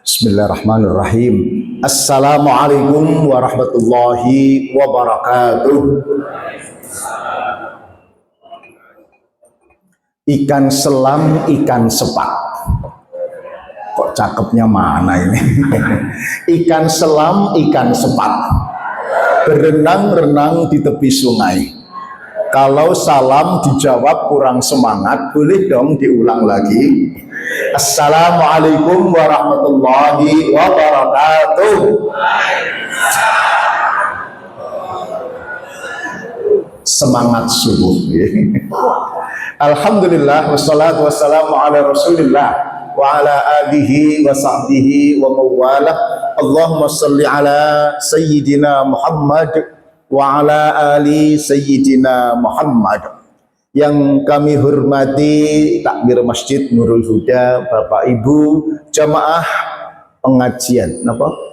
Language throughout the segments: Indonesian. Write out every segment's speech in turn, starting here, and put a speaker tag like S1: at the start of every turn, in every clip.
S1: Bismillahirrahmanirrahim. Assalamualaikum warahmatullahi wabarakatuh. Ikan selam, ikan sepat. Kok cakepnya mana ini? Ikan selam, ikan sepat. Berenang-renang di tepi sungai. Kalau salam dijawab kurang semangat, boleh dong diulang lagi. Assalamualaikum warahmatullahi wabarakatuh. Semangat subuh. Alhamdulillah wassalatu wassalamu ala Rasulillah wa ala alihi wa sahbihi wa mawalah. Allahumma salli ala sayyidina Muhammad wa ala ali sayyidina Muhammad. Yang kami hormati takmir Masjid Nurul Huda, Bapak Ibu jamaah pengajian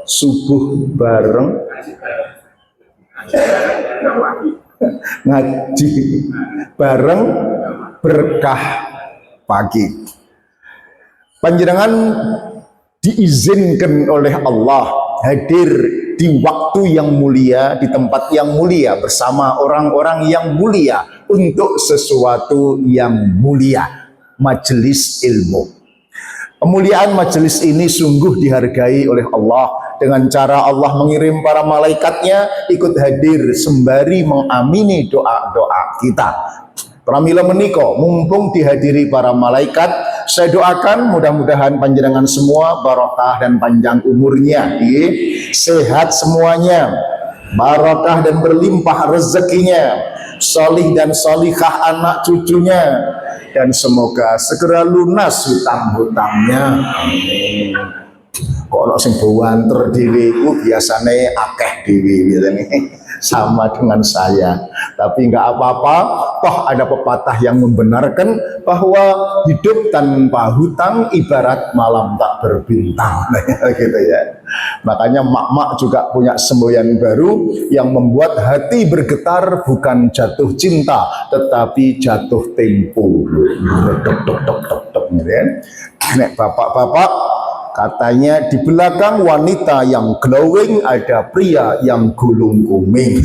S1: subuh bareng ngaji bareng berkah pagi. Panjenengan diizinkan oleh Allah hadir di waktu yang mulia, di tempat yang mulia bersama orang-orang yang mulia untuk sesuatu yang mulia, majelis ilmu. Kemuliaan majelis ini sungguh dihargai oleh Allah dengan cara Allah mengirim para malaikatnya ikut hadir sembari mengamini doa-doa kita. Pramila meniko, mumpung dihadiri para malaikat, saya doakan mudah-mudahan panjenengan semua barokah dan panjang umurnya, sehat semuanya, barokah dan berlimpah rezekinya, solih dan solihah anak cucunya, dan semoga segera lunas hutang-hutangnya. Amin. Kok ono sing bawanter dhewe iku biasane akeh dhewe biasane sama dengan saya. Tapi enggak apa-apa, toh ada pepatah yang membenarkan bahwa hidup tanpa hutang ibarat malam tak berbintang gitu ya. Makanya mak-mak juga punya semboyan baru yang membuat hati bergetar, bukan jatuh cinta tetapi jatuh tempo. Tok gitu ya. Nek bapak-bapak katanya di belakang wanita yang glowing ada pria yang gulung kuming.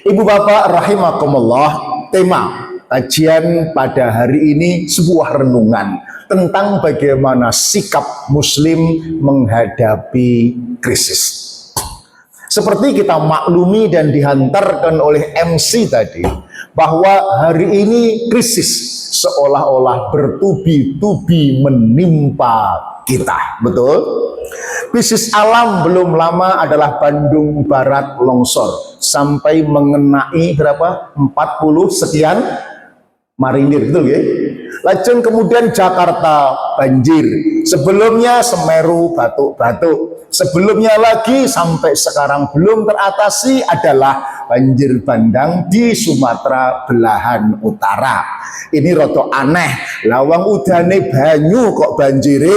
S1: Ibu bapak rahimakumullah, tema kajian pada hari ini sebuah renungan tentang bagaimana sikap muslim menghadapi krisis. Seperti kita maklumi dan dihantarkan oleh MC tadi, bahwa hari ini krisis seolah-olah bertubi-tubi menimpa kita. Betul? Krisis alam belum lama adalah Bandung Barat longsor sampai mengenai berapa? 40 sekian marinir, betul ya? Lajeng kemudian Jakarta banjir. Sebelumnya Semeru batuk-batuk. Sebelumnya lagi sampai sekarang belum teratasi adalah banjir bandang di Sumatera belahan utara. Ini roto aneh. Lawang udane banyu kok banjire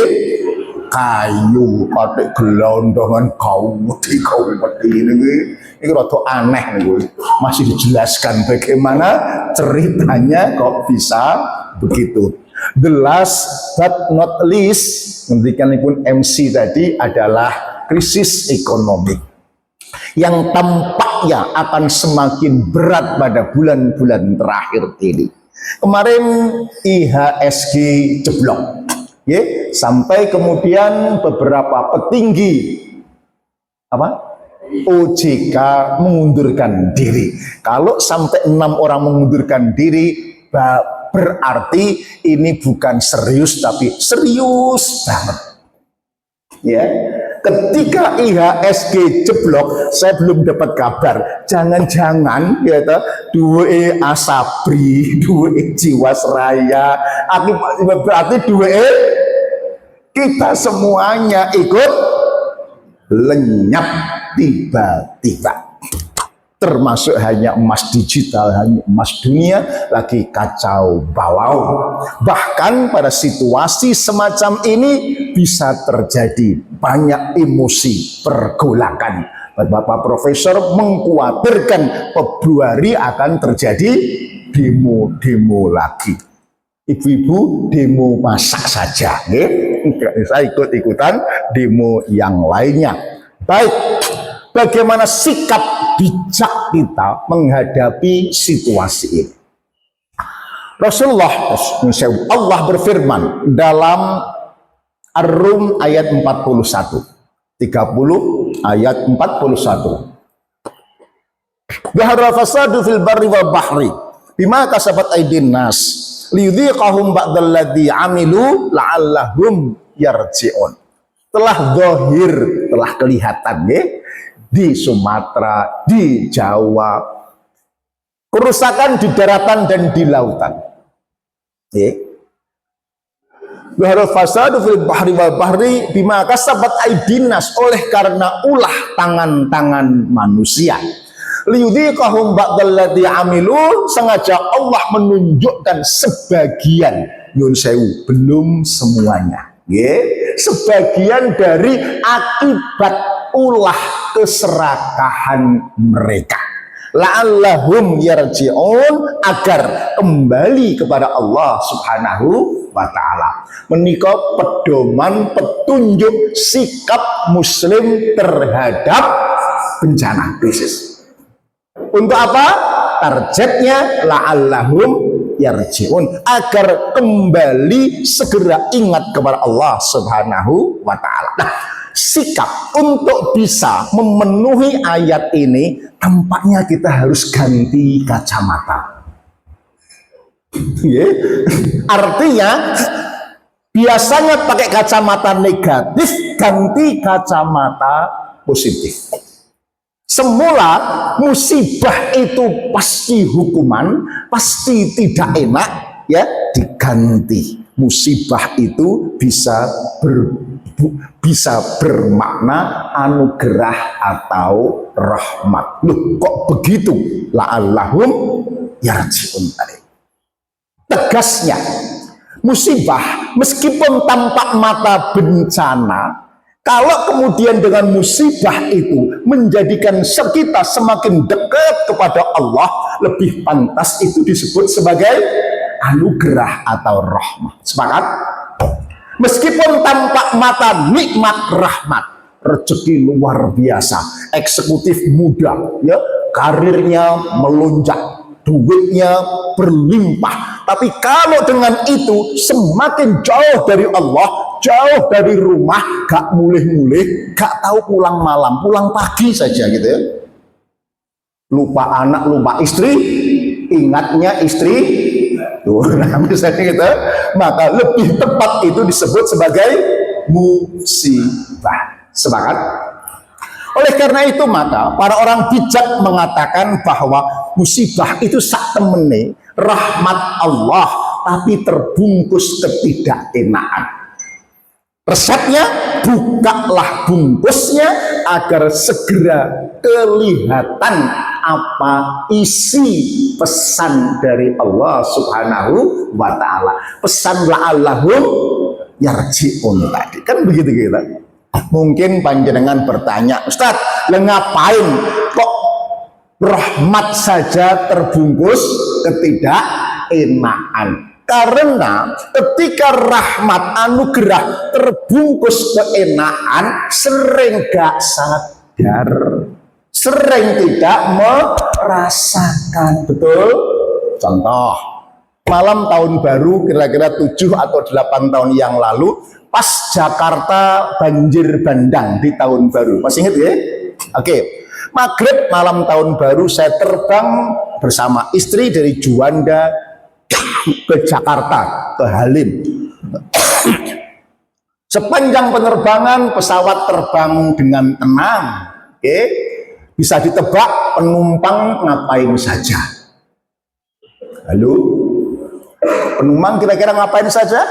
S1: kayu, pakai gelondongan kau ini roto aneh nih. Masih dijelaskan bagaimana ceritanya kok bisa begitu. The last but not least, nantikan pun MC tadi adalah krisis ekonomi yang tampaknya akan semakin berat pada bulan-bulan terakhir ini. Kemarin IHSG jeblok, ya, sampai kemudian beberapa petinggi OJK mengundurkan diri. Kalau sampai 6 orang mengundurkan diri, berarti ini bukan serius tapi serius banget. Ya, ketika IHSG jeblok, saya belum dapat kabar. Jangan-jangan ya duwe Asabri, duwe Jiwasraya, berarti duwe kita semuanya ikut lenyap tiba-tiba. Termasuk hanya emas digital, hanya emas dunia lagi kacau balau. Bahkan pada situasi semacam ini bisa terjadi banyak emosi pergolakan. Bapak Profesor mengkhawatirkan Februari akan terjadi demo-demo lagi. Ibu-ibu demo masak saja, saya ikut-ikutan demo yang lainnya. Baik, bagaimana sikap bijak kita menghadapi situasi ini? Rasulullah Allah berfirman dalam Ar-Rum ayat 41, 30 ayat 41. Dhahara fasadu fil barri wal bahri bima kasabat aydin nas liyudhiqahum ba'dalladzi amilu la'allahum yarji'un. Telah zahir, telah kelihatan ya, di Sumatera, di Jawa, kerusakan di daratan dan di lautan. Ya. Dhahara fasadu fil bahri wal bahri bima kasabat aydin nas, oleh karena ulah tangan-tangan manusia. Liyudhiqahum ba'dalladzi amilu, sengaja Allah menunjukkan sebagian, yun sewu, belum semuanya, sebagian dari akibat ulah keserakahan mereka. La'allahum yarji'un, agar kembali kepada Allah Subhanahu wa ta'ala. Menika pedoman petunjuk sikap muslim terhadap bencana krisis. Untuk apa? Targetnya la'allahum yarji'un, agar kembali segera ingat kepada Allah Subhanahu wa ta'ala. Nah, sikap untuk bisa memenuhi ayat ini tampaknya kita harus ganti kacamata. Artinya biasanya pakai kacamata negatif, ganti kacamata positif. Semula musibah itu pasti hukuman, pasti tidak enak, ya, diganti. Musibah itu bisa bermakna anugerah atau rahmat. Loh, kok begitu? La'allahum yarji'un tadi. Tegasnya, musibah meskipun tampak mata bencana, kalau kemudian dengan musibah itu menjadikan kita semakin dekat kepada Allah, lebih pantas itu disebut sebagai anugerah atau rahmat. Sepakat? Meskipun tampak mata nikmat rahmat, rezeki luar biasa, eksekutif muda, ya, karirnya melonjak, duitnya berlimpah. Tapi kalau dengan itu semakin jauh dari Allah, jauh dari rumah, gak mulih-mulih, gak tahu pulang malam, pulang pagi saja gitu ya. Lupa anak, lupa istri, ingatnya istri. Nah, misalnya gitu, maka lebih tepat itu disebut sebagai musibah. Sepakat? Oleh karena itu maka para orang bijak mengatakan bahwa musibah itu sak temene rahmat Allah, tapi terbungkus ketidakenaan. Resepnya, bukalah bungkusnya agar segera kelihatan apa isi pesan dari Allah Subhanahu wa ta'ala. Pesan la'allahum yarji'un tadi. Kan begitu kita. Mungkin panjenengan bertanya, Ustaz, ngapain kok rahmat saja terbungkus ketidakenaan? Karena ketika rahmat anugerah terbungkus keenaan, sering gak sadar, sering tidak merasakan. Betul? Contoh, malam tahun baru kira-kira 7 atau 8 tahun yang lalu, pas Jakarta banjir bandang di tahun baru. Masih ingat ya? Oke. Maghrib malam tahun baru saya terbang bersama istri dari Juanda ke Jakarta, ke Halim. Sepanjang penerbangan pesawat terbang dengan tenang. Oke. Bisa ditebak penumpang ngapain saja? Halo? Penumpang kira-kira ngapain saja?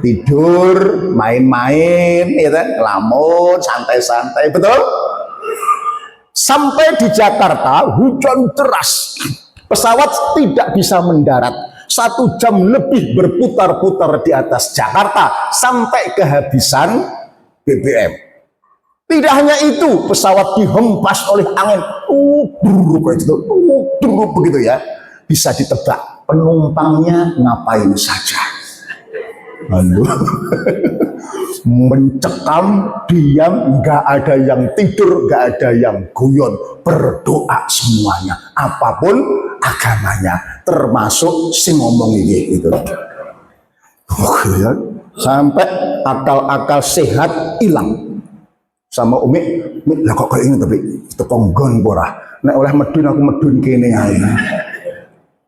S1: Tidur, main-main, ya kan? Ngelamun, santai-santai, betul? Sampai di Jakarta hujan deras, pesawat tidak bisa mendarat. 1 jam lebih berputar-putar di atas Jakarta sampai kehabisan BBM. Tidak hanya itu, pesawat dihempas oleh angin, begitu ya. Bisa ditebak penumpangnya ngapain saja. Lalu mencekam, diam, nggak ada yang tidur, nggak ada yang guyon, berdoa semuanya, apapun agamanya, termasuk si ngomong ini gitu. Sampai akal-akal sehat hilang. Sama Umi lah kok kayak ini tapi itu konggon pora. Nek oleh medun aku medun kene ae.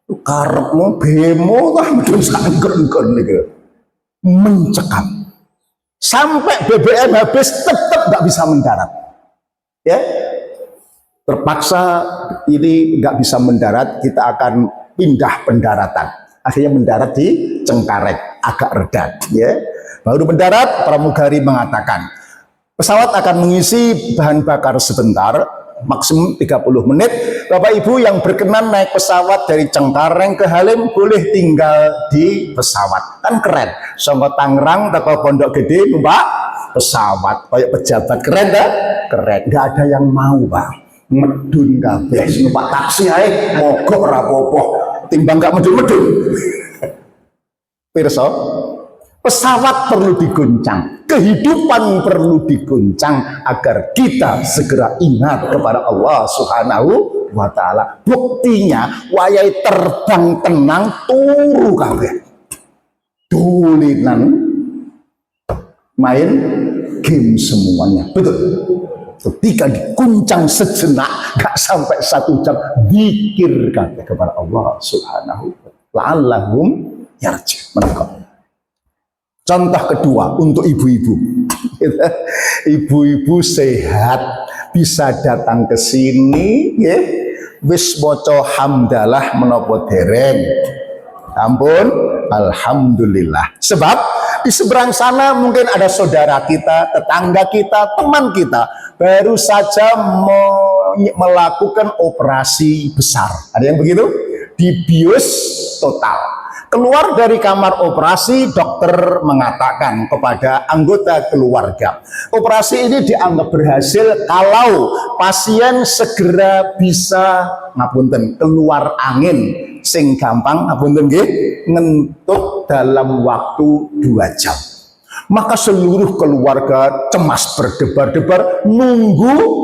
S1: Karepmu bemo lah medun sanggon-gon niku. Mencekam. Sampai BBM habis tetap nggak bisa mendarat. Ya. Terpaksa ini nggak bisa mendarat, kita akan pindah pendaratan. Akhirnya mendarat di Cengkareng, agak reda. Ya. Baru mendarat, pramugari mengatakan, pesawat akan mengisi bahan bakar sebentar, maksimum 30 menit. Bapak Ibu yang berkenan naik pesawat dari Cengkareng ke Halim boleh tinggal di pesawat. Kan keren. Songko Tangerang teko Pondok Gede numpak pesawat. Kayak pejabat keren dah? Keren. Gak ada yang mau, Bang. Medun kabeh numpak taksi ae mogok rapopo. Timbang gak medun-medun. Pirsa, pesawat perlu diguncang, kehidupan perlu diguncang agar kita segera ingat kepada Allah Subhanahu wa Ta'ala. Buktinya, wayai terbang tenang turu kabeh. Dulinan main game semuanya. Betul. Ketika diguncang sejenak, gak sampai 1 jam, zikir kabeh kepada Allah Subhanahu wa Ta'ala. La'allahum yarji. Menangkap. Contoh kedua untuk ibu-ibu. Ibu-ibu sehat bisa datang ke sini ya. Wis maca hamdalah menapa dereng. Ampun, alhamdulillah. Sebab di seberang sana mungkin ada saudara kita, tetangga kita, teman kita baru saja melakukan operasi besar. Ada yang begitu? Dibius total. Keluar dari kamar operasi, dokter mengatakan kepada anggota keluarga, operasi ini dianggap berhasil kalau pasien segera bisa ngapunten keluar angin sing gampang ngapunten nggih ngentuk dalam waktu 2 jam. Maka seluruh keluarga cemas berdebar-debar nunggu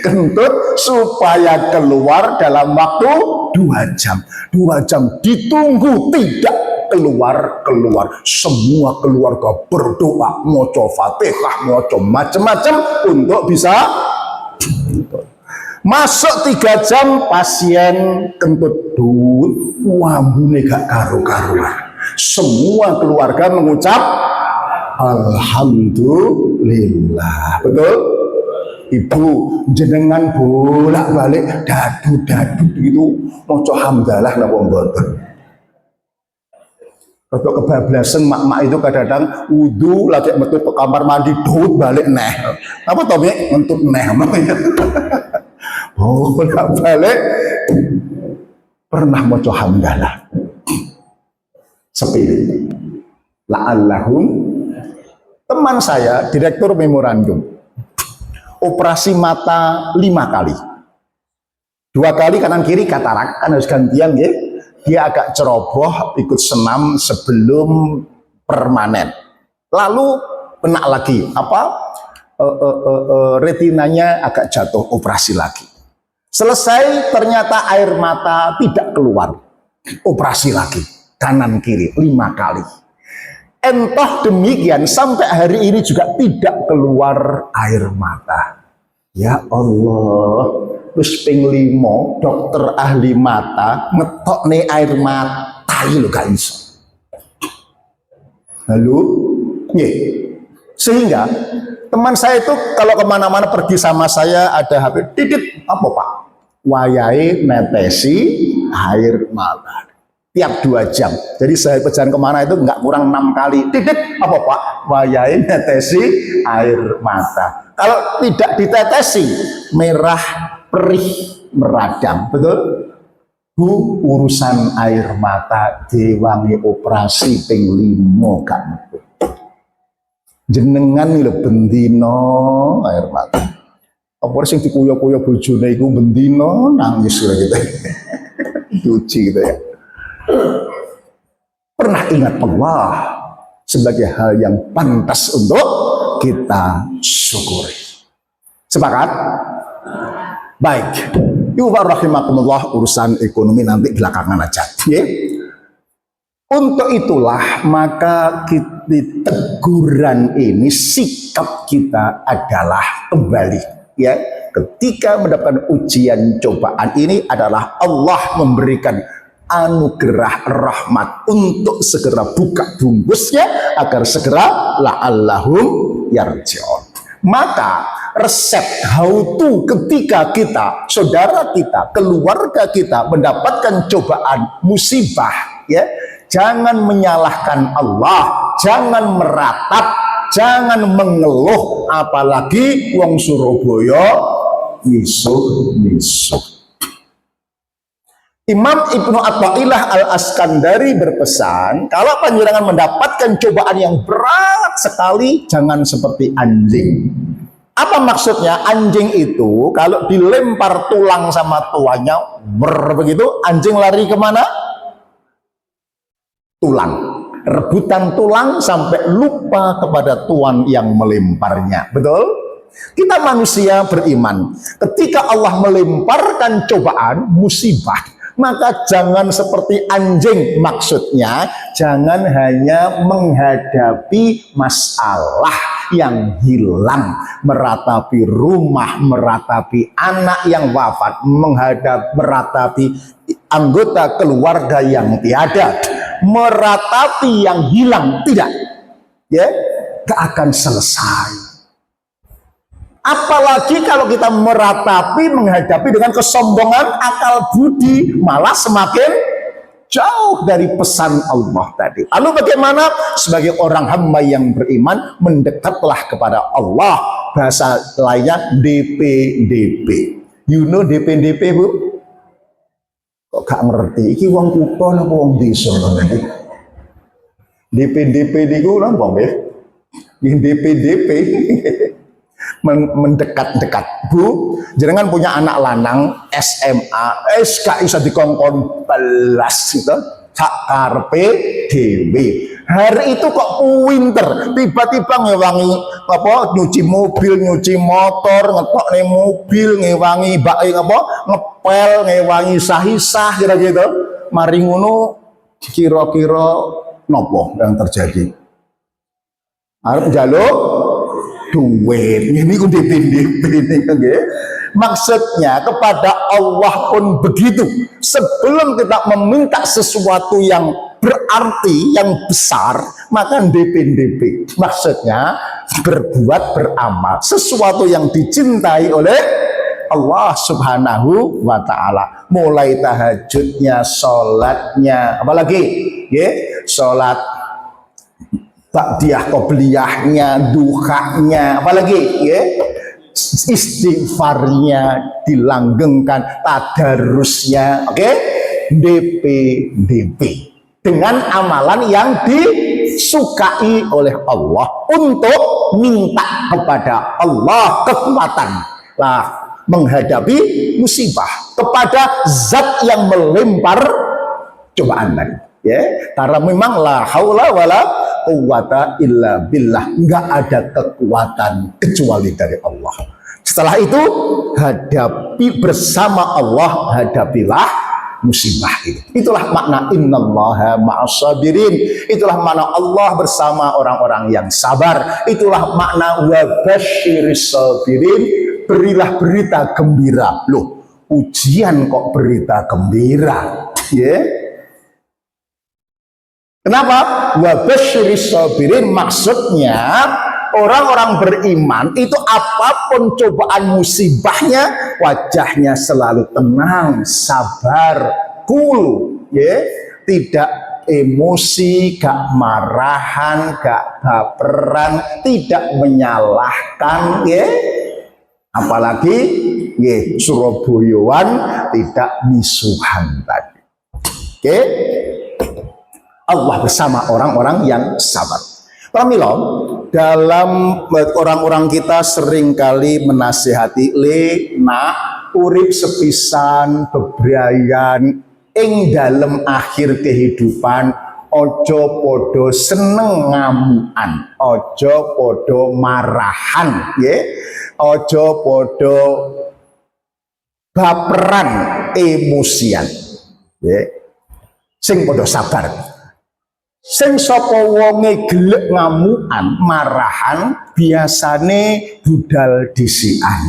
S1: kentut supaya keluar dalam waktu 2 jam. 2 jam ditunggu tidak keluar. Semua keluarga berdoa, maca Fatihah, maca macam-macam untuk bisa masuk 3 jam pasien kentut dul, wambune gak karu-karuan. Semua keluarga mengucap alhamdulillah. Betul? Ibu jenengan bolak-balik dadu-dadu gitu maca hamdalah napa mboten. Kalau kebablasan mak-mak itu kadang-kadang wudu lagi metu ke kamar mandi dut balik neh. Apa to mek ngentut neh namanya. Bolak-balik pernah maca hamdalah. Sepele. La'allahum teman saya direktur memorandum. Operasi mata 5 kali. 2 kali kanan kiri katarak, kan harus gantian ya. Dia agak ceroboh, ikut senam sebelum permanen. Lalu kena lagi, retinanya agak jatuh, operasi lagi. Selesai ternyata air mata tidak keluar. Operasi lagi, kanan kiri 5 kali. Entah demikian sampai hari ini juga tidak keluar air mata. Ya Allah, wis ping 5 dokter ahli mata ngetokne air mata lho gak iso. Lalu, sehingga teman saya itu kalau kemana-mana pergi sama saya ada HP, titik apa Pak? Wayahe netesi air mata. Tiap 2 jam. Jadi saya perjalanan kemana itu nggak kurang 6 kali. Titik apa Pak? Wayahe netesi air mata. Kalau tidak ditetesi, merah, perih, meradang. Betul? Bu, urusan air mata diwangi operasi ping 5 gak jenengan lho bendino air mata. Apa sing dikuyo-kuyo bojone iku bendino nangis gitu. Lucu gitu ya. Pernah ingat Allah sebagai hal yang pantas untuk kita syukuri. Sepakat? Baik. Ibu rahimakumullah, urusan ekonomi nanti belakangan aja. Ya. Untuk itulah maka teguran ini, sikap kita adalah kembali. Ya, ketika mendapatkan ujian cobaan ini adalah Allah memberikan anugerah rahmat untuk segera buka bungkusnya agar segera la'allahum yarji'un. Maka resep how to ketika kita, saudara kita, keluarga kita mendapatkan cobaan musibah, ya, jangan menyalahkan Allah, jangan meratap, jangan mengeluh, apalagi wong Surabaya misuh-misuh. Imam Ibnu Athaillah Al-Askandari berpesan, kalau panjenengan mendapatkan cobaan yang berat sekali, jangan seperti anjing. Apa maksudnya? Anjing itu kalau dilempar tulang sama tuannya, begitu, anjing lari kemana? Tulang. Rebutan tulang sampai lupa kepada tuan yang melemparnya. Betul? Kita manusia beriman. Ketika Allah melemparkan cobaan, musibah, maka jangan seperti anjing. Maksudnya jangan hanya menghadapi masalah yang hilang, meratapi rumah, meratapi anak yang wafat, meratapi anggota keluarga yang tiada, meratapi yang hilang, tidak, ya, gak akan selesai. Apalagi kalau kita meratapi, menghadapi dengan kesombongan, akal budi, malah semakin jauh dari pesan Allah tadi. Lalu bagaimana? Sebagai orang hamba yang beriman, mendekatlah kepada Allah. Bahasa lainnya DPDP. You know DPDP, Bu? Kok gak ngerti? Iki wong kutho napa wong desa nanti? DPDP niku napa nggih? DPDP. Mendekat-dekat. Bu, jenengan punya anak lanang SMA, gak bisa dikongkon belas gitu, sak karepe dhewe. Hari itu kok pinter, tiba-tiba ngewangi apa, nyuci mobil, nyuci motor, ngetok nih mobil, ngewangi bak apa, ngepel, ngewangi sah-sah kira-kira. Mari ngono kira-kira nopo yang terjadi? Arep njaluk duit, ini ku DPDP ini, okay? Maksudnya kepada Allah pun begitu. Sebelum kita meminta sesuatu yang berarti, yang besar, maka DPDP. Maksudnya berbuat, beramal sesuatu yang dicintai oleh Allah Subhanahu wa Ta'ala. Mulai tahajudnya, sholatnya, apalagi ya, sholat ba'diyah, qobliyahnya, duhanya, apalagi ya, istighfarnya dilanggengkan, tadarusnya, oke, DPDP dengan amalan yang disukai oleh Allah untuk minta kepada Allah kekuatan lah menghadapi musibah, kepada zat yang melempar cobaan tadi, ya, karena memang la haula wala quwwata illa billah, nggak ada kekuatan kecuali dari Allah. Setelah itu hadapi bersama Allah, hadapilah musibah ini. Itulah makna innallaha ma'as-sabirin. Itulah makna Allah bersama orang-orang yang sabar. Itulah makna wa basyiris sabirin, berilah berita gembira. Loh, ujian kok berita gembira, ya? Yeah. Kenapa? Wa basyiris sabirin, maksudnya orang-orang beriman itu apapun cobaan musibahnya, wajahnya selalu tenang, sabar, cool, ya, tidak emosi, gak marahan, gak baperan, tidak menyalahkan, ya. Apalagi ya, Surabayaan tidak misuhan tadi. Oke? Allah bersama orang-orang yang sabar. Pramila, dalam orang-orang kita seringkali menasihati le nak urip sepisan bebrayan ing dalem akhir kehidupan ojo podo seneng ngamuan, ojo podo marahan, ya, ojo podo baperan emosian, ya, sing podo sabar. Sing sapa wonge gelek ngamukan marahan biasane budal disian.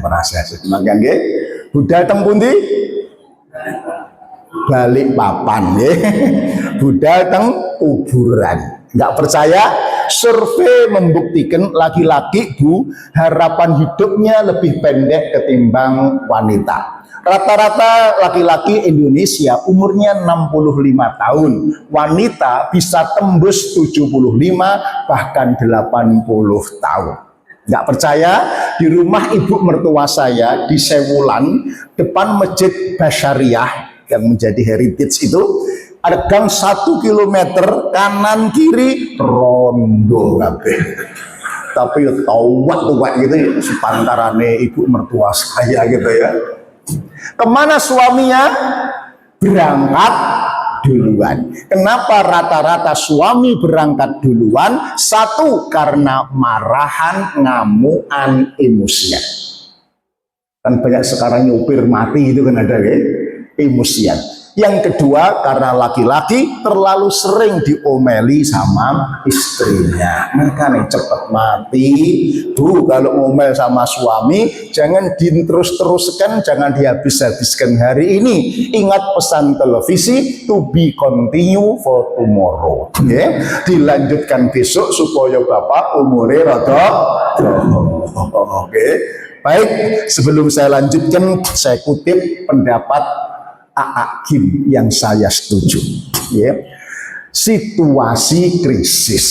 S1: Perasa semangat nggih. Budal teng pundi? Balik papan nggih. Budal teng kuburan. Enggak percaya? Survei membuktikan laki-laki Bu harapan hidupnya lebih pendek ketimbang wanita. Rata-rata laki-laki Indonesia umurnya 65 tahun, wanita bisa tembus 75 bahkan 80 tahun. Nggak percaya? Di rumah ibu mertua saya di Sewulan, depan Masjid Basyariah yang menjadi heritage itu, ada gang 1 kilometer kanan kiri rondo kabeh. Tapi tua gitu sepantarane ibu mertua saya gitu ya. Kemana suaminya? Berangkat duluan. Kenapa rata-rata suami berangkat duluan? Satu, karena marahan, ngamuan, emosian. Kan banyak sekarang nyupir mati itu kan ada ya, emosian. Yang kedua, karena laki-laki terlalu sering diomeli sama istrinya. Makanya cepet mati. Bu, kalau ngomel sama suami, jangan diterus-teruskan, jangan dihabis-habiskan hari ini. Ingat pesan televisi, to be continue for tomorrow. Ya, dilanjutkan besok supaya Bapak umurnya rada. Oke. Baik, sebelum saya lanjutkan, saya kutip pendapat Hakim yang saya setuju, ya. Situasi krisis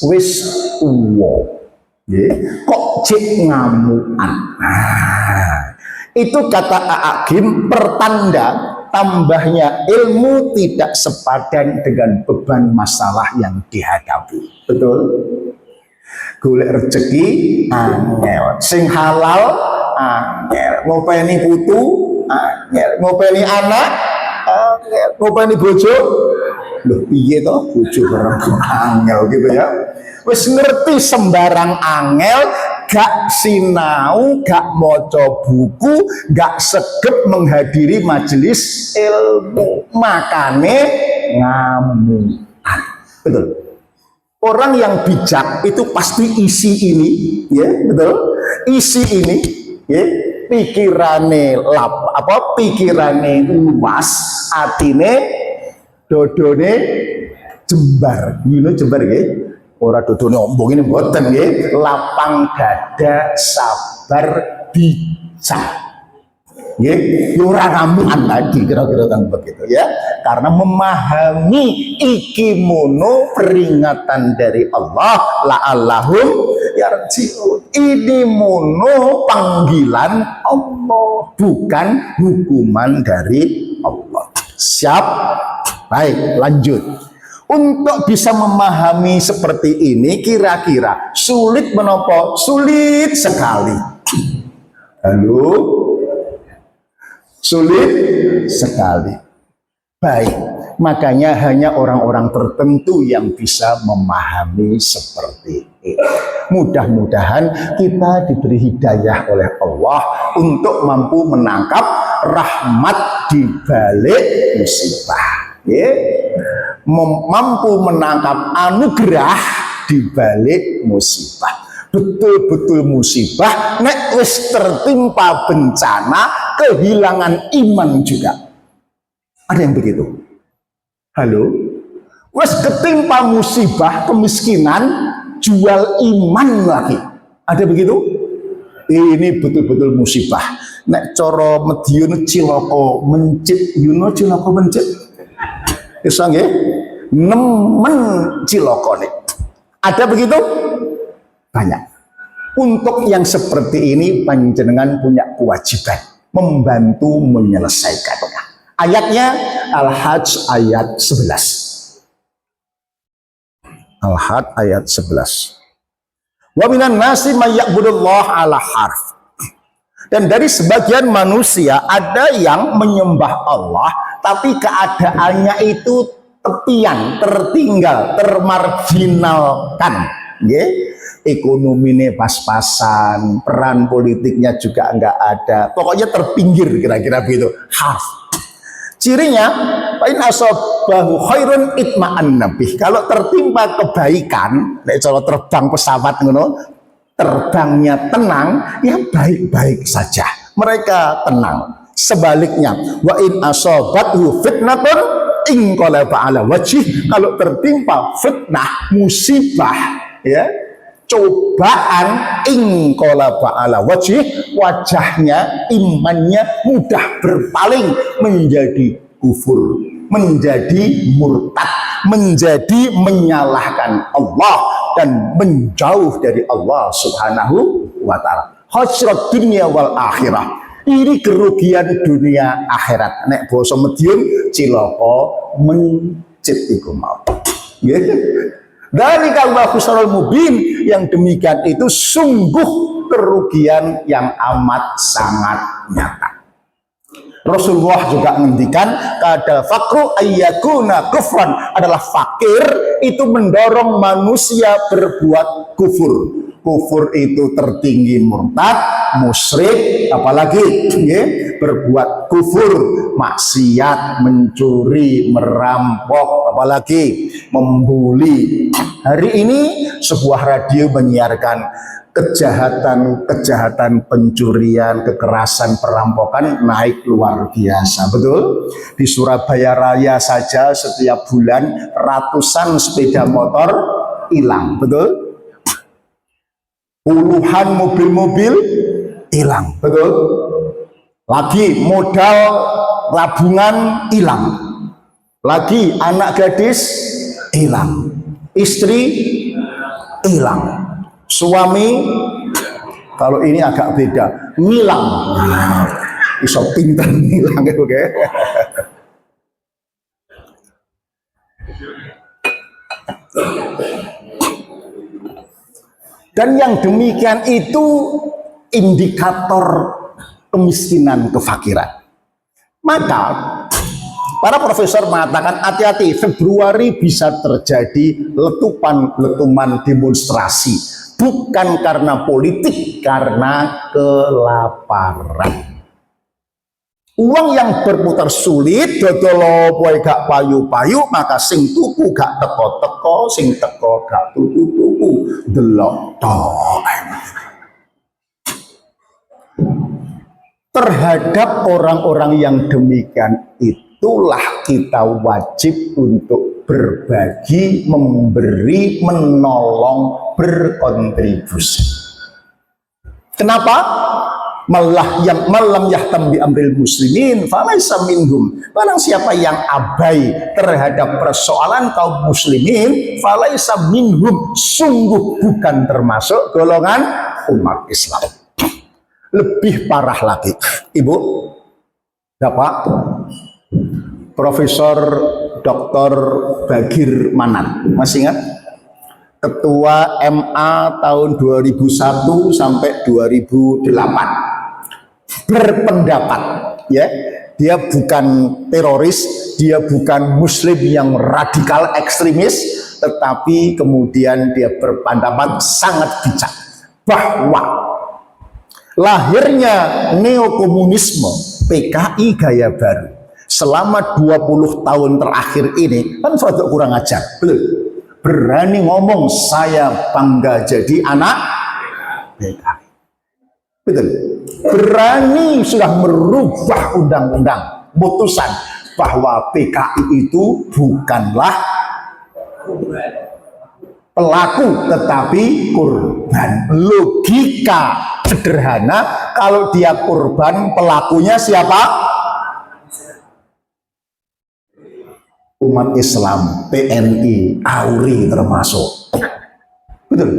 S1: wis tuwa, ya. Kok cek ngamuan. Nah, itu kata Hakim pertanda tambahnya ilmu tidak sepadan dengan beban masalah yang dihadapi. Betul? Golek rezeki angel, sing halal angel, ngopeni putu angel, ngopeni anak angel, ngopeni bojo lho piye to bojo bareng angel gitu ya. Wis ngerti sembarang angel, gak sinau, gak maca buku, gak segep menghadiri majelis ilmu, makane ngamuan. Betul. Orang yang bijak itu pasti isi ini, ya betul. Isi ini, ya pikirane pikirane luas, atine dodone jembar, jembar ya. Ora dodone ombong ini mboten nggih, lapang dada, sabar, bijak. Nggih, ora ngamuan lagi kira-kira kan begitu ya. Karena memahami iki mono peringatan dari Allah la'allahum yarji'un. Ini mono panggilan Allah, bukan hukuman dari Allah. Siap? Baik, lanjut. Untuk bisa memahami seperti ini kira-kira sulit menapa? Sulit sekali. Halo? Sulit sekali. Baik, makanya hanya orang-orang tertentu yang bisa memahami seperti ini. Mudah-mudahan kita diberi hidayah oleh Allah untuk mampu menangkap rahmat di balik musibah. Ya. Mampu menangkap anugerah di balik musibah. Betul-betul musibah, nek wis tertimpa bencana, kehilangan iman juga. Ada yang begitu? Halo? Wis ketimpa musibah, kemiskinan, jual iman lagi. Ada begitu? Ini betul-betul musibah. Nek coro Madiun ciloko mencit, yuno ciloko mencit. Iso nggih? Nemen cilokone. Ada begitu? Banyak. Untuk yang seperti ini panjenengan punya kewajiban membantu menyelesaikannya. Ayatnya Al-Hajj ayat 11. Al-Had ayat 11. Wa minan nasi may ya'budullah ala harf. Dan dari sebagian manusia ada yang menyembah Allah tapi keadaannya itu tepian, tertinggal, termarginalkan, nggih. Ekonominya pas-pasan, peran politiknya juga enggak ada, pokoknya terpinggir, kira-kira begitu. Harf. Cirinya, in asabahu khairun itma'an nabih. Kalau tertimpa kebaikan, nek cara terbang pesawat ngono, terbangnya tenang, ya baik-baik saja. Mereka tenang. Sebaliknya, wa in asabathu fitnatun inqalaba ala wajih. Kalau tertimpa fitnah, musibah, ya, cobaan, inqalaba ala wajih, wajahnya, imannya mudah berpaling menjadi kufur, menjadi murtad, menjadi menyalahkan Allah dan menjauh dari Allah Subhanahu wa ta'ala. Khosrat dunia wal akhirah. Ini kerugian dunia akhirat. Nek basa Madiun cilaka mencit iku mau. Dari kalau khusrul mubin, yang demikian itu sungguh kerugian yang amat sangat nyata. Rasulullah juga menghentikan kada fakru ayyakuna kufran, adalah fakir itu mendorong manusia berbuat kufur. Kufur itu tertinggi murtad, musyrik, apalagi berbuat kufur, maksiat, mencuri, merampok, apalagi membuli. Hari ini sebuah radio menyiarkan kejahatan pencurian, kekerasan, perampokan naik luar biasa, betul? Di Surabaya Raya saja setiap bulan ratusan sepeda motor hilang, betul? Puluhan mobil-mobil hilang, betul? Lagi modal tabungan hilang, lagi anak gadis hilang, istri hilang, suami kalau ini agak beda, ngilang. Iso pinter ngilang, oke? Dan yang demikian itu indikator kemiskinan, kefakiran. Maka para profesor mengatakan hati-hati, Februari bisa terjadi letupan demonstrasi, bukan karena politik, karena kelaparan. Uang yang berputar sulit, dodol poe gak payu-payu, maka sing tuku gak teko-teko, sing teko gak tuku-tuku, delok tok. Terhadap orang-orang yang demikian itulah kita wajib untuk berbagi, memberi, menolong, berkontribusi. Kenapa? Malam yahtam bi amril muslimin falaisa minhum. Barang siapa yang abai terhadap persoalan kaum muslimin, falaisa minhum, sungguh bukan termasuk golongan umat Islam. Lebih parah lagi, Ibu, Bapak, Profesor Dr. Bagir Manan, masih ingat? Ketua MA tahun 2001 sampai 2008. Berpendapat, ya, dia bukan teroris, dia bukan muslim yang radikal ekstremis, tetapi kemudian dia berpendapat sangat bijak bahwa lahirnya neokomunisme PKI gaya baru selama 20 tahun terakhir ini kan suatu kurang ajar, belum berani ngomong saya bangga jadi anak PKI, betul, berani sudah merubah undang-undang putusan bahwa PKI itu bukanlah pelaku tetapi korban. Logika sederhana, kalau dia korban, pelakunya siapa? Umat Islam, PNI, AURI termasuk, betul?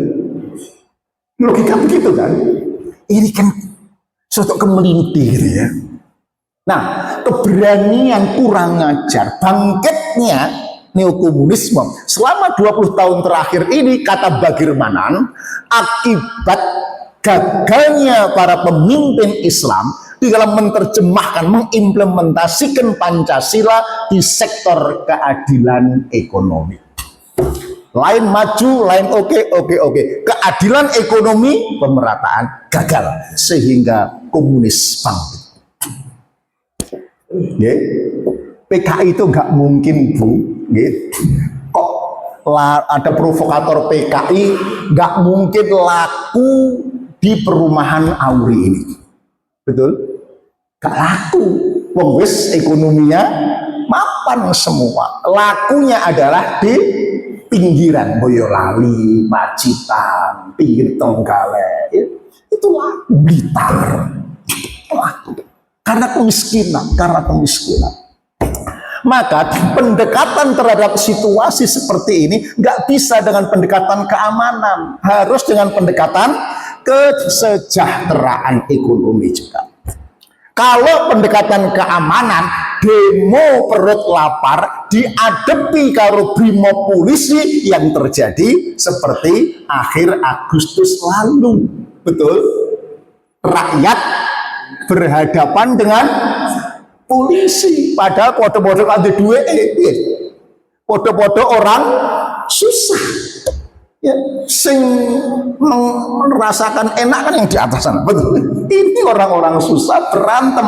S1: Logika begitu kan? Ini kan suatu kemelintir, ya. Nah, keberanian kurang ajar, bangkitnya neokomunisme. Selama 20 tahun terakhir ini, kata Bagirmanan, akibat gagalnya para pemimpin Islam di dalam menerjemahkan, mengimplementasikan Pancasila di sektor keadilan ekonomi. Lain maju, lain oke. Keadilan ekonomi, pemerataan gagal, sehingga komunis bangkit. PKI itu nggak mungkin, Bu. Kok ada provokator PKI nggak mungkin laku di perumahan Auri ini? Betul? Gak laku. Wong wis ekonominya mapan semua. Lakunya adalah di pinggiran Boyolali, Pacitan, pinggir Tenggale. Itu laku. Blitar. Laku. Karena kemiskinan. Maka pendekatan terhadap situasi seperti ini nggak bisa dengan pendekatan keamanan, harus dengan pendekatan kesejahteraan ekonomi juga. Kalau pendekatan keamanan, demo perut lapar diadepi karo brimo polisi yang terjadi seperti akhir Agustus lalu. Betul? Rakyat berhadapan dengan polisi, padahal podo-podo ada dua, podo-podo orang susah, ya, sing merasakan enak kan yang di atas sana. Betul. Ini orang-orang susah berantem,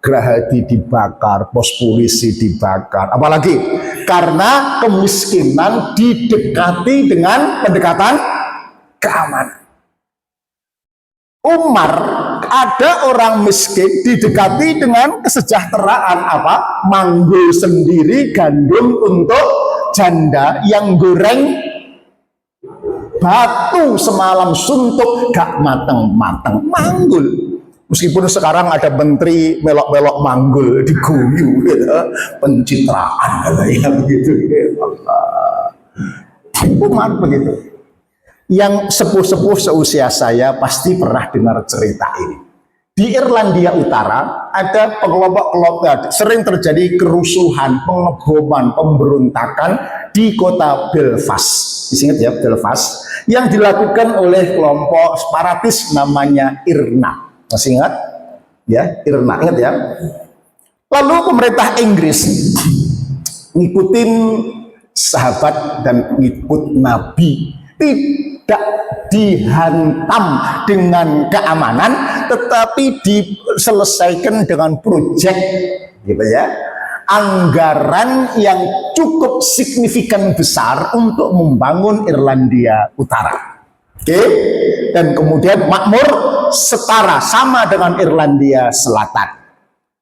S1: Gerahadi dibakar, pos polisi dibakar, apalagi karena kemiskinan didekati dengan pendekatan keamanan. Umar, ada orang miskin didekati dengan kesejahteraan apa? Manggul sendiri gandum untuk janda yang goreng batu semalam suntuk gak mateng-mateng, manggul. Meskipun sekarang ada menteri melok-melok manggul diguyu, gitu. Pencitraan ya, begitu. Umar begitu. Yang sepuh-sepuh seusia saya pasti pernah dengar cerita ini. Di Irlandia Utara ada kelompok-kelompok, sering terjadi kerusuhan, pengeboman, pemberontakan di kota Belfast. Ingat ya, Belfast, yang dilakukan oleh kelompok separatis namanya IRNA. Masih ingat? Ya, IRNA, ingat ya. Lalu pemerintah Inggris ngikutin sahabat dan ngikut Nabi, tidak dihantam dengan keamanan, tetapi diselesaikan dengan proyek, gitu ya, anggaran yang cukup signifikan besar untuk membangun Irlandia Utara. Oke, dan kemudian makmur setara sama dengan Irlandia Selatan.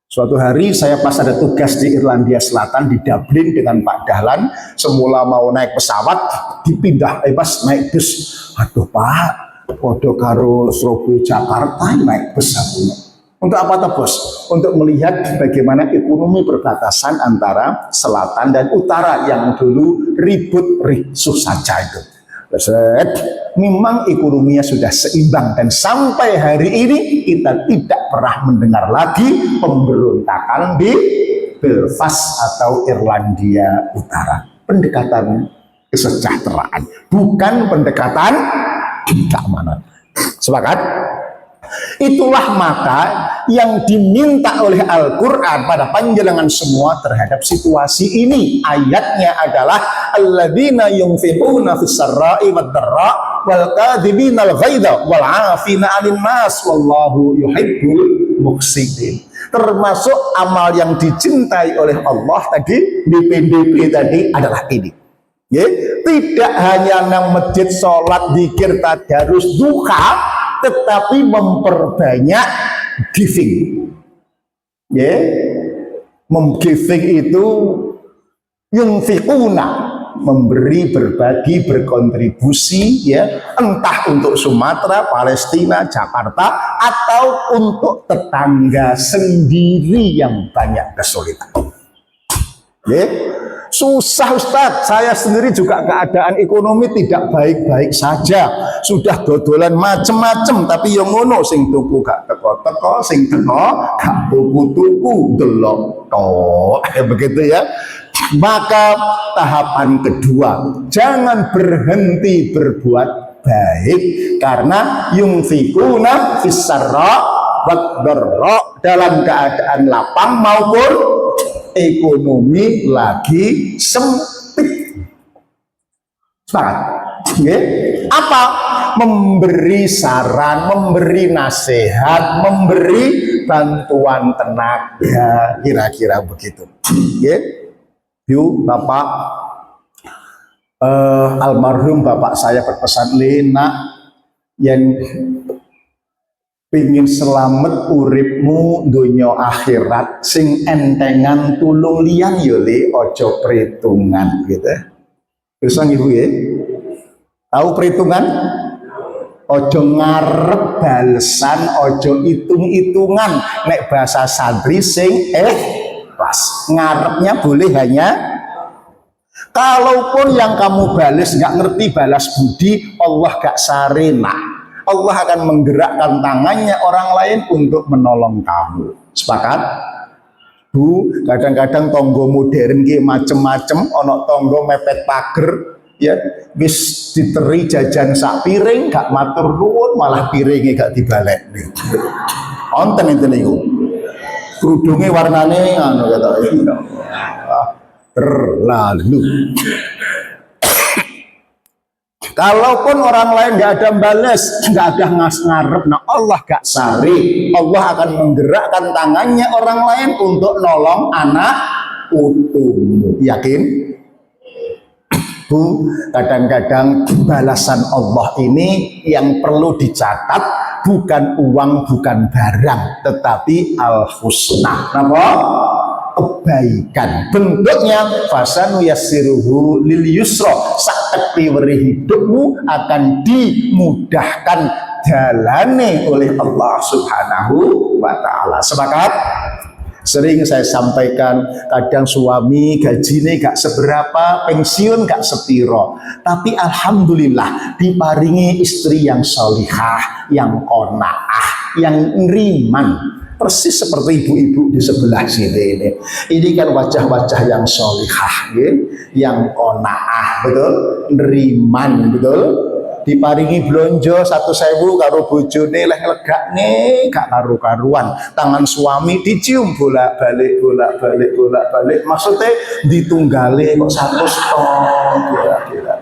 S1: Suatu hari saya pas ada tugas di Irlandia Selatan di Dublin dengan Pak Dahlan, semula mau naik pesawat dipindah pas naik bus. Aduh Pak, podo karo Surabaya Jakarta naik bus aku. Untuk apa tuh Bos? Untuk melihat bagaimana ekonomi perbatasan antara selatan dan utara yang dulu ribut risuh saja itu. Memang ekonominya sudah seimbang dan sampai hari ini kita tidak pernah mendengar lagi pemberontakan di Belfast atau Irlandia Utara. Pendekatan kesejahteraan, bukan pendekatan keamanan. Sepakat? Itulah maka yang diminta oleh Al-Quran pada panjenengan semua terhadap situasi ini. Ayatnya adalah alladzina yunfiquna fis-sarra'i wad-dharra wal kadhibina al-ghaidha wal 'afina 'anil nas wallahu yuhibbul muqsitin. Termasuk amal yang dicintai oleh Allah tadi di PDP tadi adalah ini. Ya, tidak hanya nang masjid sholat zikir tadarus duha, tetapi memperbanyak giving. Ya, giving itu yunfiquna, memberi, berbagi, berkontribusi, ya, entah untuk Sumatera, Palestina, Jakarta, atau untuk tetangga sendiri yang banyak kesulitan. Ya, susah Ustadz, saya sendiri juga keadaan ekonomi tidak baik-baik saja, sudah dodolan macem-macem, tapi yang ngono sing tuku gak teko-teko, sing teko gak tuku-tuku delok tok, begitu ya. Maka tahapan kedua, jangan berhenti berbuat baik, karena yunfikuna fis-sarra wad-dharra, dalam keadaan lapang maupun ekonomi lagi sempit. Sepakat? Okay. Apa? Memberi saran, memberi nasihat, memberi bantuan tenaga, kira-kira begitu. Okay. Yuk, Bapak, almarhum Bapak saya berpesan, Lena, yang pingin selamat uripmu dunia akhirat, sing entengan tulung liyan yole ojo perhitungan, gitu. Bisa Ibu ya? Tahu perhitungan? Ojo ngarep balesan, ojo hitung-hitungan. Nek bahasa santri sing pas ngarepnya boleh hanya, kalaupun yang kamu balas nggak ngerti balas budi, Allah gak sarena. Allah akan menggerakkan tangannya orang lain untuk menolong kamu. Sepakat? Bu, kadang-kadang tonggo modern ki macem-macem, ono tonggo mepet pager, ya bis diteri jajan sak piring, gak matur nuwun, malah piringnya gak dibalik. Onten itu niku. Kerudungnya warnane anu kata terlalu. Kalaupun orang lain nggak ada balas, nggak ada ngarep, nah Allah gak sari, Allah akan menggerakkan tangannya orang lain untuk nolong anak utuhmu. Yakin? Bu, kadang-kadang balasan Allah ini yang perlu dicatat bukan uang, bukan barang, tetapi al-husna. Apa? Kebaikan. Bentuknya fasanu yassiruhu lil yusra, sak piweri hidupmu akan dimudahkan jalane oleh Allah Subhanahu wa taala. Sepakat? Sering saya sampaikan, kadang suami gajinya gak seberapa, pensiun gak sepiro, tapi alhamdulillah diparingi istri yang solihah, yang qanaah, yang ngriman. Persis seperti ibu-ibu di sebelah sini ini. Ini kan wajah-wajah yang solihah, ya? Yang qanaah, betul? Neriman, betul? Diparingi blonjo 1.000 karo bojone leh legakne gak karu-karuan. Tangan suami dicium bolak-balik, maksudnya ditunggale kok 100 ton, kira-kira.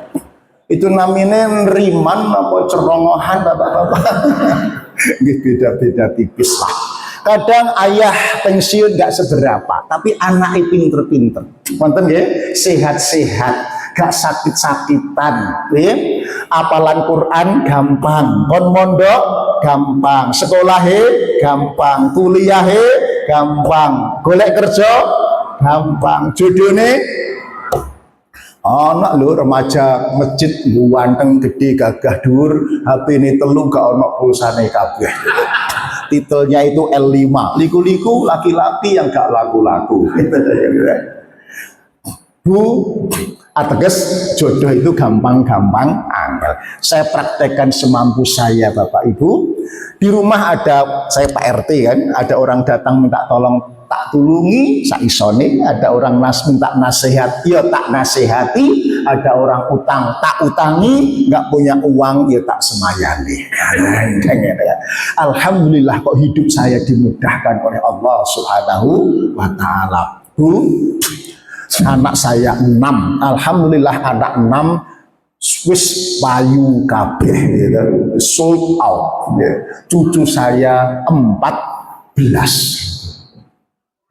S1: Itu namanya neriman apa cerongohan, Bapak-bapak? Beda-beda tipis lah. Kadang ayah pensiun gak seberapa, tapi anaknya pinter-pinter. Wonten nggih, sehat-sehat, gak sakit-sakitan, nggih. Apalan Quran gampang, kon mondok gampang, sekolahe gampang, kuliahe gampang, golek kerja gampang, jodone anak lho remaja masjid ganteng gede gagah dhuwur, HP ini telu gak ono pulsane kabeh. Titelnya itu L5, liku-liku laki-laki yang gak laku-laku. Bu, ateges jodoh itu gampang-gampang angel. Saya praktekkan semampu saya, Bapak Ibu. Di rumah ada, saya Pak RT kan, ada orang datang minta tolong tak tulungi, saisone. Ada orang minta nasihat, ya tak nasihati. Ada orang utang, tak utangi. Nggak punya uang, ya tak semayani. Alhamdulillah kok hidup saya dimudahkan oleh Allah Subhanahu wa taala. Bu, anak saya 6, alhamdulillah anak 6 wis payu kabeh, gitu. Sold out, gitu. Cucu saya 14.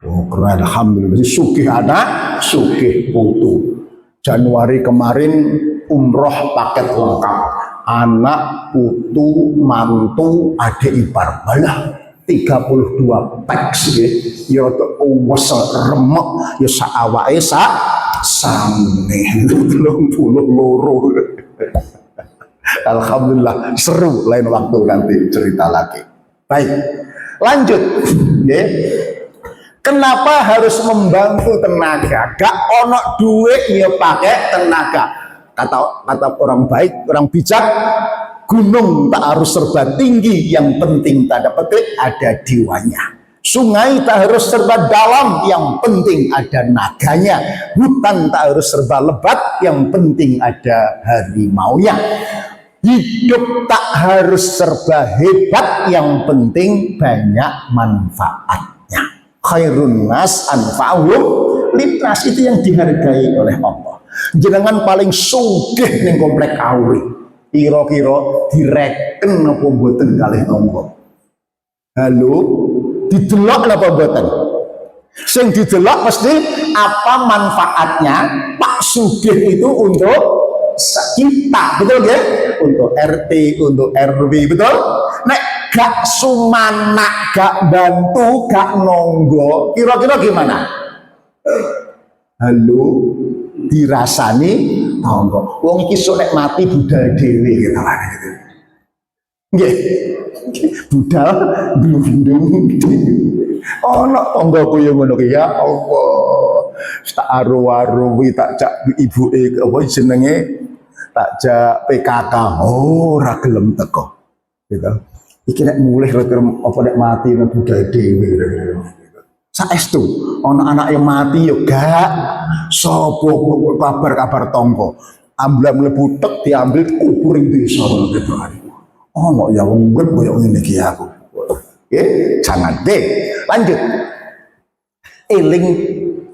S1: Oh keren, alhamdulillah. Sugih anak, sugih putu. Januari kemarin umroh paket lengkap, anak, putu, mantu, adik ipar, malah 32 peks ya wesel remek ya sak awake sak sane 32. Alhamdulillah, seru, lain waktu nanti cerita lagi. Baik, lanjut ya. Kenapa harus membantu tenaga? Gak ono duit ya pakai tenaga. Kata orang baik, orang bijak, gunung tak harus serba tinggi, yang penting tanda petik ada jiwanya. Sungai tak harus serba dalam, yang penting ada naganya. Hutan tak harus serba lebat, yang penting ada harimaunya. Hidup tak harus serba hebat, yang penting banyak manfaatnya. Khairun nas anfa'uhum linnas, itu yang dihargai oleh Allah. Jenengan paling sugih ning komplek Kauri, kira-kira direken apa mboten kalih tangga? Halo, didelok napa mboten? Sing didelok mesti apa manfaatnya Pak Sugih itu untuk kita, betul ya? Untuk RT, untuk RW, betul? Nek gak sumanak, gak bantu, gak nonggo, kira-kira gimana? Halo, dirasani tangga. Wong iki sok nek mati budal dhewe gitu. Nggih. Budal blundung. Ono tanggaku yo ngono ki, ya Allah. Tak aru-aru tak jak ibuke apa jenenge, tak jak PKK. Oh, ora gelem teko. Gitu. Iki nek mulih apa nek mati nek budal dhewe. Saestu ana anak yang mati yo gak sapa kabar tonggo amblang mlebu tek diambil kubur ing desa gitu. Ono ya wong urip koyo ngene iki aku. Nggih, jangan deh. Lanjut. Eling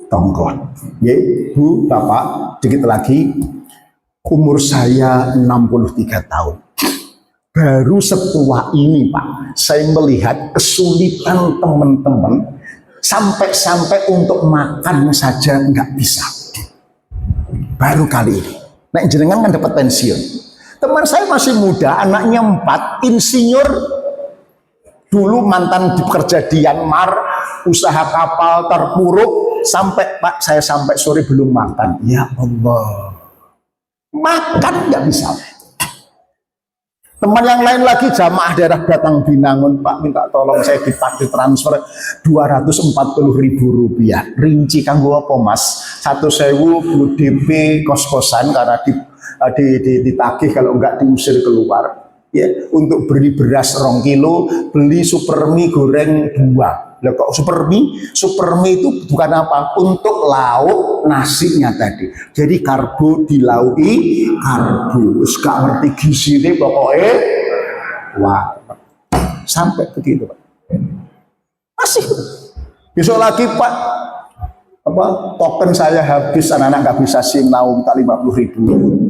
S1: tonggo. Nggih, Bu, Bapak, dikit lagi umur saya 63 tahun. Baru setua ini, Pak, saya melihat kesulitan teman-teman sampai untuk makan saja nggak bisa. Baru kali ini. Nah, jenengan kan dapat pensiun. Teman saya masih muda, anaknya 4, insinyur, dulu mantan bekerja di Myanmar, usaha kapal terpuruk, sampai Pak saya sampai sore belum makan. Ya Allah, makan nggak bisa. Teman yang lain lagi jamaah daerah Batang Binangun, Pak minta tolong saya ditransfer 240.000 rupiah. Rinci kanggo apa Mas? 1.000 DP kos-kosan karena ditagih kalau enggak diusir keluar. Ya, untuk beli beras 2 kilo, beli supermi goreng 2. Lah kok supermi itu bukan apa? Untuk lauk nasinya tadi. Jadi karbo dilauki karbo. Wis gak ngerti gisine pokoknya. Wah. Sampai begitu, Pak. Masih. Besok lagi, Pak, apa token saya habis, anak-anak nggak bisa sinau, minta 50.000.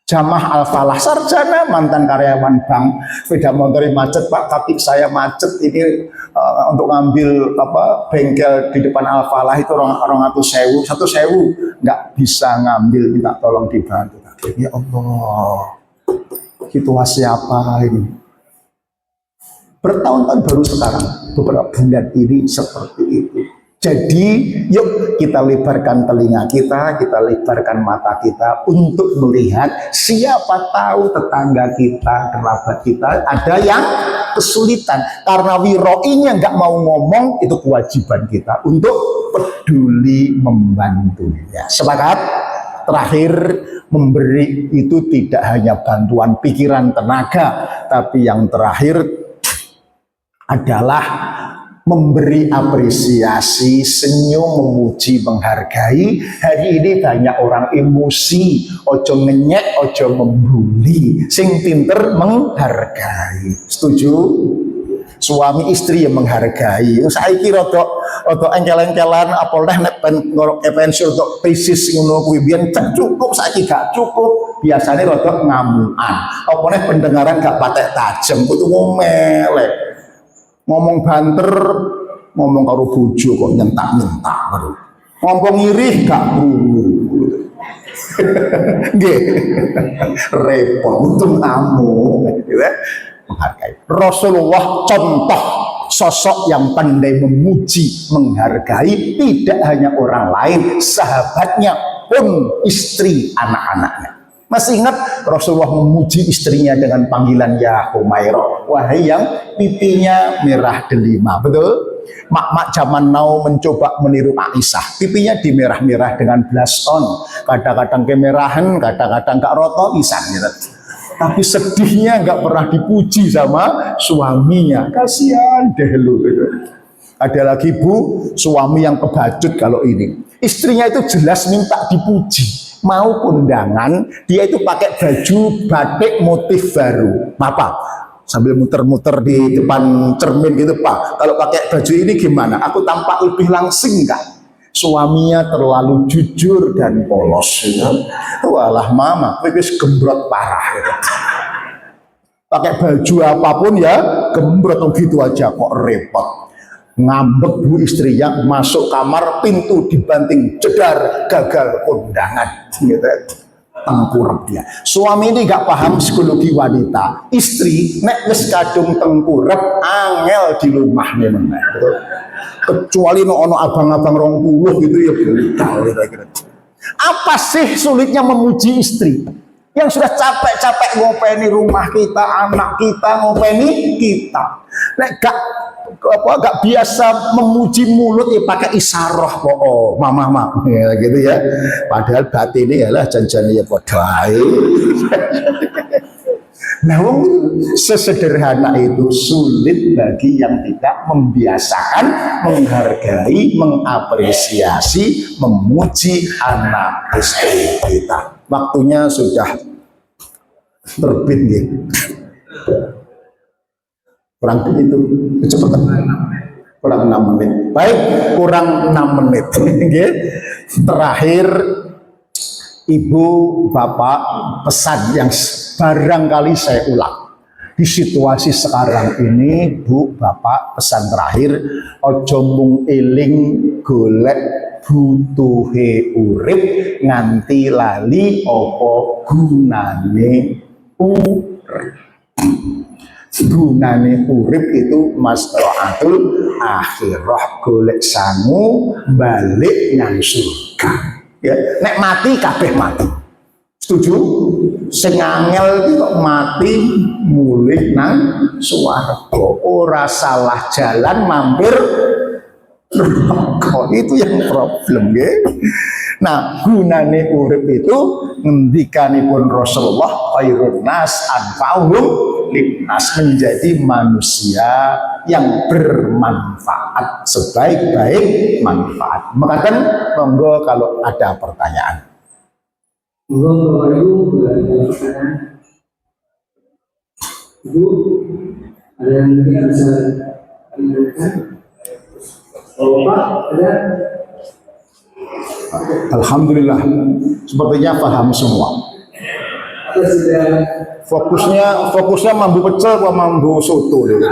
S1: Jamaah Al-Falah sarjana, mantan karyawan bank, sepeda motor macet Pak, kaki saya macet ini untuk ngambil apa bengkel di depan Al-Falah itu orang 1.000 nggak bisa ngambil, minta tolong dibantu. Ya Allah, situasi apa ini? Bertahun-tahun baru sekarang, beberapa bulan ini seperti itu. Jadi yuk kita lebarkan telinga kita lebarkan mata kita untuk melihat, siapa tahu tetangga kita, kerabat kita ada yang kesulitan. Karena wiroinya nggak mau ngomong, itu kewajiban kita untuk peduli membantunya. Sepakat? Terakhir, memberi itu tidak hanya bantuan pikiran, tenaga, tapi yang terakhir adalah memberi apresiasi, senyum, memuji, menghargai. Hari ini banyak orang emosi, ojo ngenyek, ojo membuli, sing pinter menghargai. Setuju? Suami istri yang menghargai. Saya kira untuk engkel-engkelan apalagi nek pensiun untuk krisis ngono kuwi biyen cukup, saiki gak cukup. Biasanya rodok ngamukan. Apa pendengaran gak patek tajam, kudu ngomelek. Ngomong banter, ngomong karo bojo kok nyentak-nyentak baru. Ngomong iri gak krungu. Nggih. Repot untung kamu, gitu ya. Menghargai. Rasulullah contoh sosok yang pandai memuji, menghargai tidak hanya orang lain, sahabatnya pun, istri, anak-anaknya. Masih ingat Rasulullah memuji istrinya dengan panggilan ya Humairah, wahai yang pipinya merah delima, betul? Mak-mak zaman now mencoba meniru Aisyah, pipinya dimerah-merah dengan blush on, kadang-kadang kemerahan, kadang-kadang gak roto pisan gitu. Tapi sedihnya gak pernah dipuji sama suaminya, kasihan deh lu gitu. Ada lagi Bu, suami yang kebacut kalau ini. Istrinya itu jelas minta dipuji. Mau kondangan, dia itu pakai baju batik motif baru. Apa? Sambil muter-muter di depan cermin gitu, Pak. Kalau pakai baju ini gimana? Aku tampak lebih langsing enggak? Suaminya terlalu jujur dan polos. Walah mama, wis gembrot parah. Pakai baju apapun ya, gembrot gitu aja kok repot. Ngambek Bu istrinya, masuk kamar, pintu dibanting jedar, gagal kondangan gitu. Tengkurap dia. Suami ini gak paham psikologi wanita. Istri nek wis kadung tengkurap angel di rumah memang. Kecuali ono abang-abang 20 gitu ya. Apa sih sulitnya memuji istri yang sudah capek-capek ngopeni rumah kita, anak kita, ngopeni kita. Nek gak biasa memuji mulut ya pakai isaroh kok, oh mama ya, gitu ya. Padahal batin ini adalah janjane ya podai. Nah, sesederhana itu sulit bagi yang tidak membiasakan menghargai, mengapresiasi, memuji anak istri kita. Waktunya sudah terbit gitu. Kurang itu kecepatan. Kurang 6 menit. Baik, kurang 6 menit. Terakhir, Ibu, Bapak, pesan yang barangkali saya ulang. Di situasi sekarang ini, Bu, Bapak, pesan terakhir, ojo mung eling golek butuhe urip nganti lali opo gunane urip. Gunane urip itu maslahtul akhirah, golek sangu balik nang surga. Ya, nek mati kabeh mati. Setuju? Sing angel kok mati mulih nang swarga. Ora salah jalan mampir neraka. Itu yang problem nggih. Nah, gunane urip itu ngendikanipun Rasulullah khairun nas anfa'uhum linnas, menjadi manusia yang bermanfaat sebaik-baik manfaat. Maka monggo kalau ada pertanyaan.
S2: Monggo Bapak Ibu ada pertanyaan. Ibu, ada yang tidak bisa dilakukan? Bapak ada?
S1: Alhamdulillah, sepertinya paham semua. Fokusnya mambu pecel atau mambu soto gitu.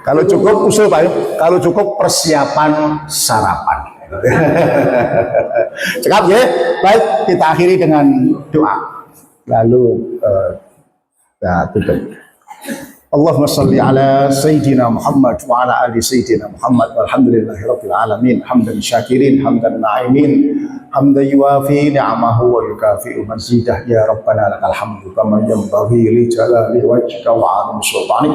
S1: Kalau cukup usul Pak, kalau cukup persiapan sarapan. Cekap ya. Baik, kita akhiri dengan doa. Lalu kita tutup. Allahumma salli ala Sayyidina Muhammad wa ala ali Sayyidina Muhammad walhamdulillahi rabbil alamin hamdan syakirin hamdan na'imin hamdan yuwafi ni'amahu wa yukafi'u mazidah ya Rabbana lakal hamdu kama yanbaghi li jalali wajhika wa 'azimi sultanik.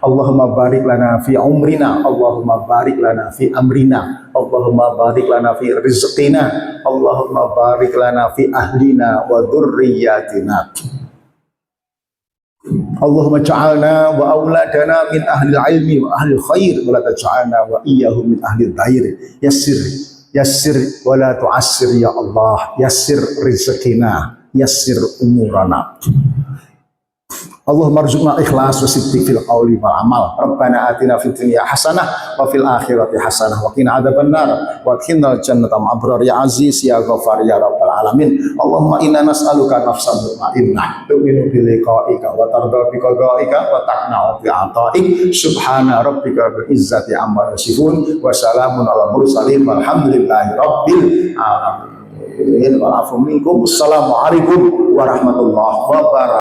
S1: Allahumma barik lana fi umrina, Allahumma barik lana fi amrina, Allahumma barik lana fi rizqina, Allahumma barik lana fi ahlina wa dhurriyyatina. Allahumma ja'alna wa auladana min ahli ilmi wa ahli khair wa la taj'alna wa iyyahum min ahli dhair. Yassir wa la tu'assir ya Allah, yassir rizqina, yassir umurana. Allahumma rzuqna ikhlas wa sidq fil qawli wal amal. Rabbana atina fid dunya hasanah wa fil akhirati hasanah wa qina adzabannar wa qina jannata ma'abrar ya aziz ya ghafar ya rabbal alamin. Allahumma inna nas'aluka nafsan mutmainnah tu'minu bi liqa'ika wa tarda bi qada'ika wa taqna'u bi 'ata'ik. Subhana rabbika bil izzati amma yasifun wa salamun ala mursalin walhamdulillahi rabbil alamin. Wa afu minkum. Assalamualaikum warahmatullahi wabarakatuh.